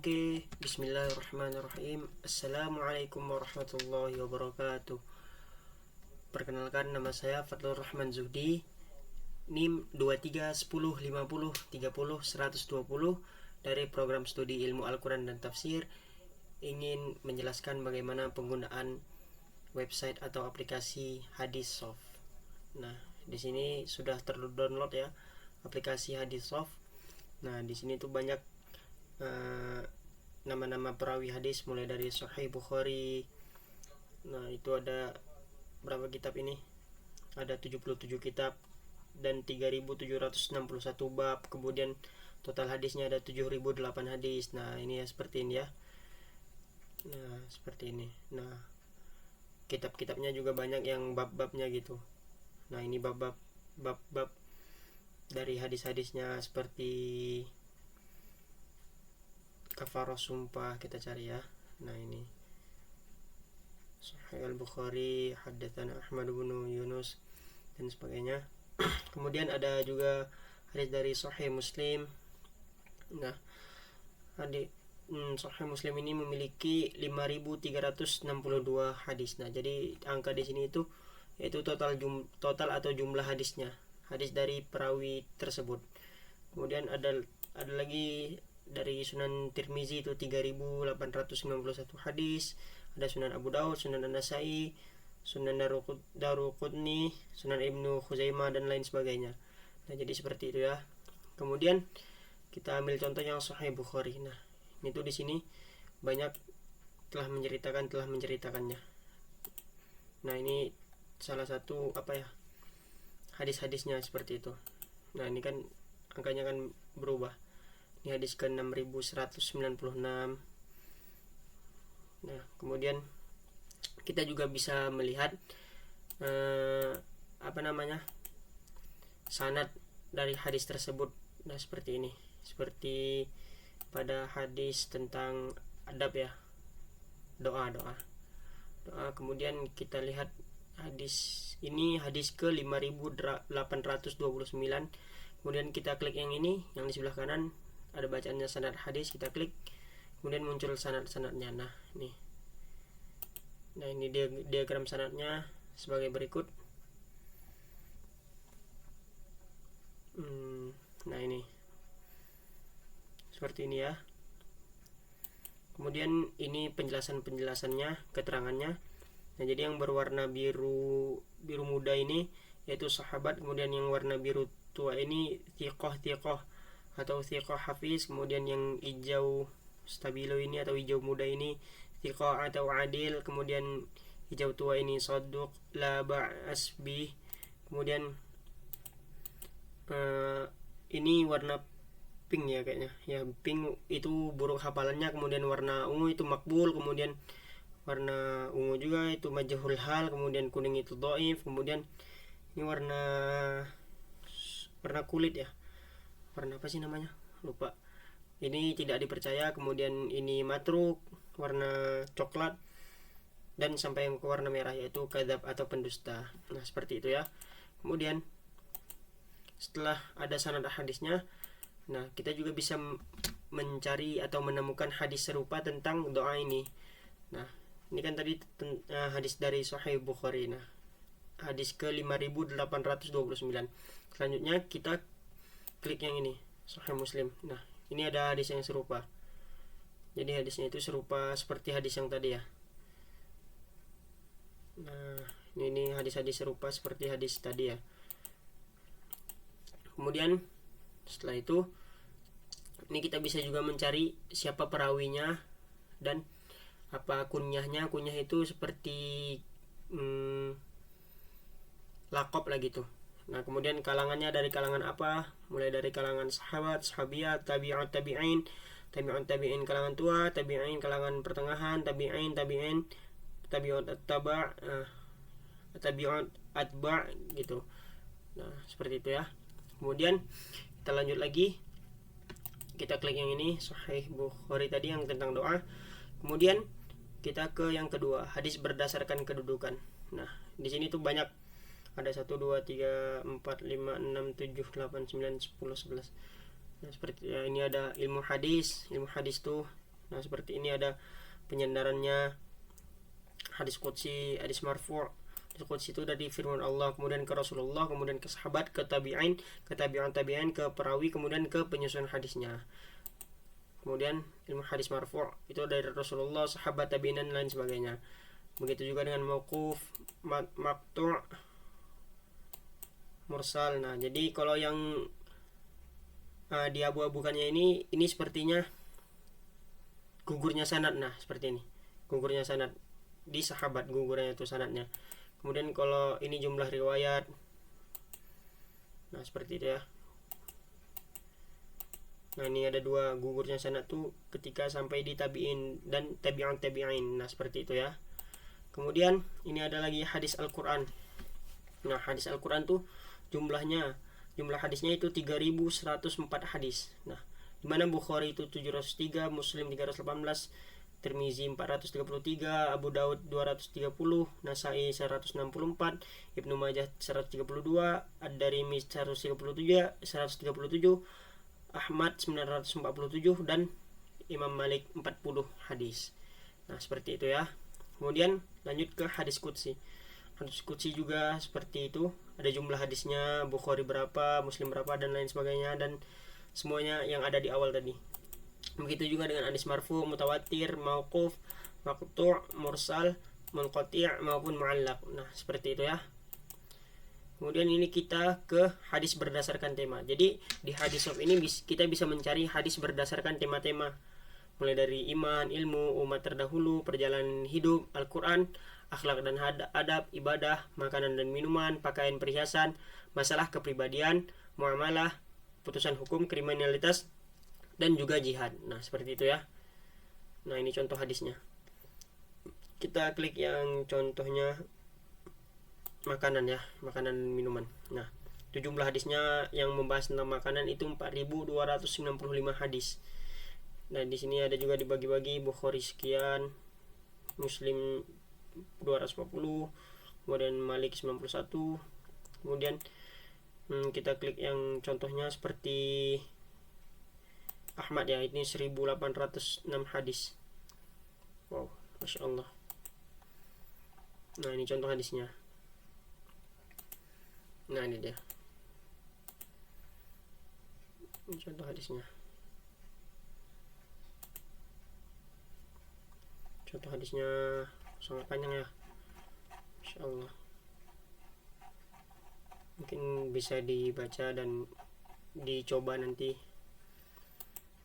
Oke, bismillahirrahmanirrahim. Assalamualaikum warahmatullahi wabarakatuh. Perkenalkan, nama saya Fadlur Rahman Zuhdi, NIM 23105030 dari program studi ilmu Al-Quran dan Tafsir. Ingin menjelaskan bagaimana penggunaan website atau aplikasi Haditsoft. Nah, di sini sudah terdownload ya aplikasi Haditsoft. Nah, di sini tuh banyak nama-nama perawi hadis mulai dari Sahih Bukhari. Nah, itu ada berapa kitab ini? Ada 77 kitab dan 3761 bab. Kemudian total hadisnya ada 7008 hadis. Nah, ini ya seperti ini ya. Nah, seperti ini. Nah, kitab-kitabnya juga banyak yang bab-babnya gitu. Nah, ini bab-bab dari hadis-hadisnya seperti kafarah sumpah, kita cari ya. Nah, ini Sahih Al-Bukhari, Haddatsana Ahmad bin Yunus dan sebagainya. Kemudian ada juga hadis dari Sahih Muslim. Nah, Sahih Muslim ini memiliki 5362 hadis. Nah, jadi angka di sini itu yaitu total atau jumlah hadisnya, hadis dari perawi tersebut. Kemudian ada lagi dari Sunan Tirmizi itu 3891 hadis, ada Sunan Abu Daud, Sunan An-Nasai, Sunan Daruqutni, Sunan Ibnu Khuzaimah dan lain sebagainya. Nah, jadi seperti itu ya. Kemudian kita ambil contoh yang Sahih Bukhari. Nah, itu di sini banyak telah menceritakannya. Nah, ini salah satu hadis-hadisnya seperti itu. Nah, ini kan angkanya kan berubah. Ini hadis ke 6196. Nah, kemudian kita juga bisa melihat sanad dari hadis tersebut. Nah, seperti ini. Seperti pada hadis tentang adab ya. Doa. Kemudian kita lihat hadis ini, hadis ke 5829. Kemudian kita klik yang ini, yang di sebelah kanan ada bacaannya sanad hadis, kita klik, kemudian muncul sanad-sanadnya. Nah, ini diagram sanadnya sebagai berikut. Nah, ini seperti ini ya. Kemudian ini penjelasannya, keterangannya. Nah, jadi yang berwarna biru muda ini yaitu sahabat, kemudian yang warna biru tua ini thiqah atau thiqah hafiz, kemudian yang hijau stabilo ini atau hijau muda ini thiqah atau adil, kemudian hijau tua ini saduq la ba'as bih. Kemudian ini warna pink ya kayaknya. Ya, pink itu buruk hafalannya, kemudian warna ungu itu makbul, kemudian warna ungu juga itu majhul hal, kemudian kuning itu dhaif, kemudian ini warna kulit ya. Warna apa sih namanya? Lupa. Ini tidak dipercaya, kemudian ini matruk, warna coklat, dan sampai yang ke warna merah yaitu kadzab atau pendusta. Nah, seperti itu ya. Kemudian setelah ada sanad hadisnya, nah kita juga bisa mencari atau menemukan hadis serupa tentang doa ini. Nah, ini kan tadi hadis dari Sahih Bukhari. Nah, hadis ke 5829. Selanjutnya kita klik yang ini, Sahih Muslim. Nah, ini ada hadis yang serupa. Jadi hadisnya itu serupa seperti hadis yang tadi ya. Nah, ini hadis-hadis serupa seperti hadis tadi ya. Kemudian setelah itu ini kita bisa juga mencari siapa perawinya dan apa kunyahnya. Kunyah itu seperti lakop lah gitu. Nah, kemudian kalangannya dari kalangan apa? Mulai dari kalangan sahabat, sahabiat, tabi'ut tabi'in, kalangan tua, tabi'in kalangan pertengahan, tabi'in, tabi'ut atba', tabi'ut atba' gitu. Nah, seperti itu ya. Kemudian kita lanjut lagi. Kita klik yang ini, Sahih Bukhari tadi yang tentang doa. Kemudian kita ke yang kedua, hadis berdasarkan kedudukan. Nah, di sini tuh banyak, ada 1 2 3 4 5 6 7 8 9 10 11. Nah, seperti ya, ini ada ilmu hadis tuh Nah seperti ini ada penyandarannya, hadis qudsi, hadis marfu'. Hadis qudsi itu dari firman Allah, kemudian ke Rasulullah, kemudian ke sahabat, ke tabi'in, ke tabi'in, ke perawi, kemudian ke penyusun hadisnya. Kemudian ilmu hadis marfu' itu dari Rasulullah, sahabat, tabi'in dan lain sebagainya. Begitu juga dengan mauquf, maqtu', mursal. Nah jadi kalau yang di abu-abukannya ini sepertinya gugurnya sanad. Nah seperti ini, gugurnya sanad di sahabat, gugurnya itu sanadnya. Kemudian kalau ini jumlah riwayat, nah seperti itu ya. Nah ini ada dua, gugurnya sanad tuh ketika sampai di tabi'in dan tabi'in. Nah seperti itu ya. Kemudian ini ada lagi hadis Al-Quran. Nah hadis Al-Quran tuh jumlah hadisnya itu 3104 hadis. Nah dimana Bukhari itu 703, Muslim 318, Tirmizi 433, Abu Daud 230, Nasai 164, Ibnu Majah 132, Ad-Darimi 137, Ahmad 947 dan Imam Malik 40 hadis. Nah seperti itu ya. Kemudian lanjut ke hadis qudsi. Hadis qudsi juga seperti itu, ada jumlah hadisnya, Bukhari berapa, Muslim berapa dan lain sebagainya, dan semuanya yang ada di awal tadi. Begitu juga dengan hadis marfu, mutawatir, mauquf, maqtu', mursal, munqati' maupun mu'allaq. Nah seperti itu ya. Kemudian ini kita ke hadis berdasarkan tema. Jadi di hadis ini kita bisa mencari hadis berdasarkan tema-tema, mulai dari iman, ilmu, umat terdahulu, perjalanan hidup, Al-Quran, akhlak dan adab, ibadah, makanan dan minuman, pakaian, perhiasan, masalah kepribadian, muamalah, putusan hukum, kriminalitas, dan juga jihad. Nah seperti itu ya. Nah ini contoh hadisnya. Kita klik yang contohnya makanan ya, makanan dan minuman. Nah itu jumlah hadisnya yang membahas tentang makanan itu 4295 hadis. Nah di sini ada juga dibagi-bagi, Bukhari sekian, Muslim 240, kemudian Malik 91. Kemudian kita klik yang contohnya seperti Ahmad ya, ini 1806 hadis. Wow, Masya Allah. Nah ini contoh hadisnya. Nah ini dia, ini contoh hadisnya. Contoh hadisnya sangat panjang ya, Masya Allah. Mungkin bisa dibaca dan dicoba nanti.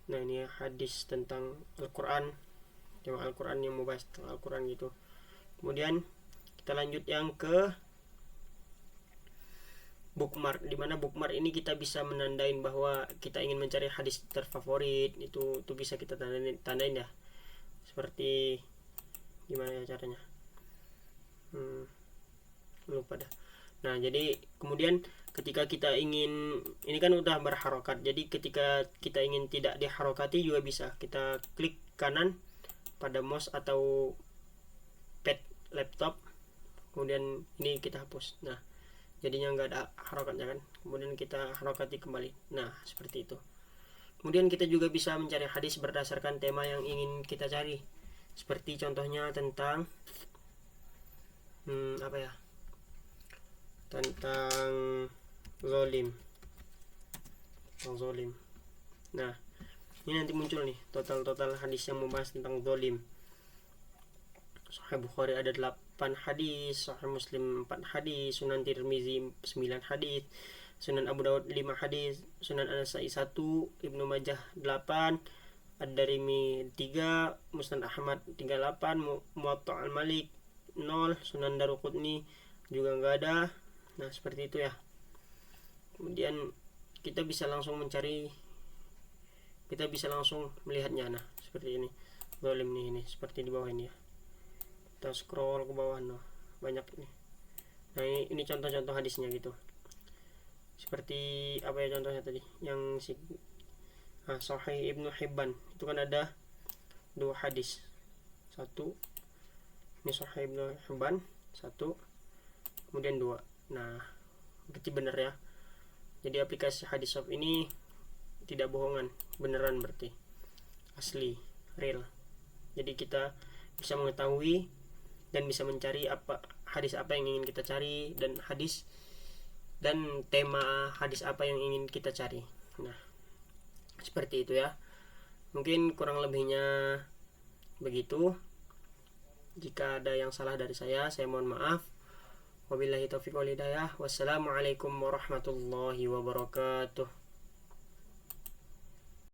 Nah ini hadis tentang Al-Quran, tema Al-Quran yang membahas tentang Al-Quran gitu. Kemudian kita lanjut yang ke bookmark, dimana bookmark ini kita bisa menandain bahwa kita ingin mencari hadis terfavorit. Itu bisa kita tandain ya, seperti gimana ya caranya, lupa dah. Nah jadi kemudian ketika kita ingin, ini kan udah berharokat, jadi ketika kita ingin tidak diharokati juga bisa, kita klik kanan pada mouse atau pad laptop, kemudian ini kita hapus. Nah jadinya nggak ada harokatnya kan, kemudian kita harokati kembali. Nah seperti itu. Kemudian kita juga bisa mencari hadis berdasarkan tema yang ingin kita cari, seperti contohnya tentang apa ya, tentang zolim. Nah ini nanti muncul nih total hadis yang membahas tentang zolim. Sahih Bukhari ada 8 hadis, Sahih Muslim 4 hadis, Sunan Tirmizi 9 hadis, Sunan Abu Daud 5 hadis, Sunan An-Nasai 1, Ibnu Majah 8, Ad-Darimi 3, Musnad Ahmad 38, Muwatta' Al-Malik 0, Sunan Daruqutni juga enggak ada. Nah seperti itu ya. Kemudian kita bisa langsung mencari, kita bisa langsung melihatnya. Nah seperti ini, zalim nih, ini seperti di bawah ini ya. Kita scroll ke bawah, nah banyak nih. Nah ini contoh-contoh hadisnya gitu. Seperti apa ya contohnya tadi, yang Sahih Ibnu Hibban itu kan ada 2 hadis. Satu ini Sahih Ibnu Hibban 1, kemudian 2. Nah berarti bener ya. Jadi aplikasi Hadis Shop ini tidak bohongan, beneran, berarti asli, real. Jadi kita bisa mengetahui dan bisa mencari hadis apa yang ingin kita cari, dan tema hadis apa yang ingin kita cari. Nah, seperti itu ya. Mungkin kurang lebihnya begitu. Jika ada yang salah dari saya mohon maaf. Wabillahi taufiq wal hidayah. Wassalamualaikum warahmatullahi wabarakatuh.